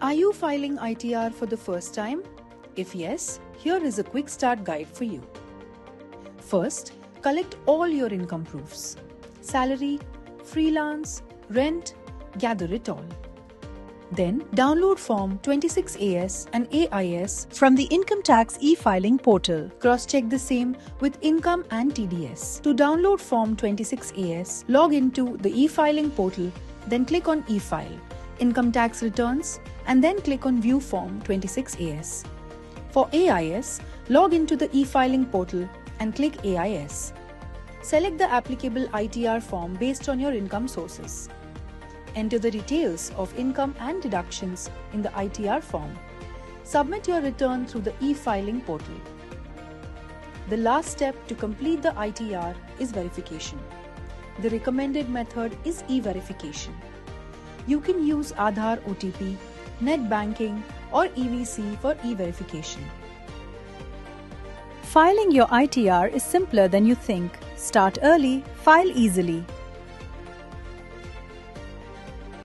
Are you filing ITR for the first time? If yes, here is a quick start guide for you. First, collect all your income proofs. Salary, freelance, rent, gather it all. Then, download Form 26AS and AIS from the Income Tax e-filing portal. Cross-check the same with income and TDS. To download Form 26AS, log into the e-filing portal, then click on e-file, income tax returns, and then click on view Form 26AS. For AIS, log into the e-filing portal and click AIS. Select the applicable ITR form based on your income sources. Enter the details of income and deductions in the ITR form. Submit your return through the e-filing portal. The last step to complete the ITR is verification. The recommended method is e-verification. You can use Aadhaar OTP, net banking, or EVC for e-verification. Filing your ITR is simpler than you think. Start early, file easily.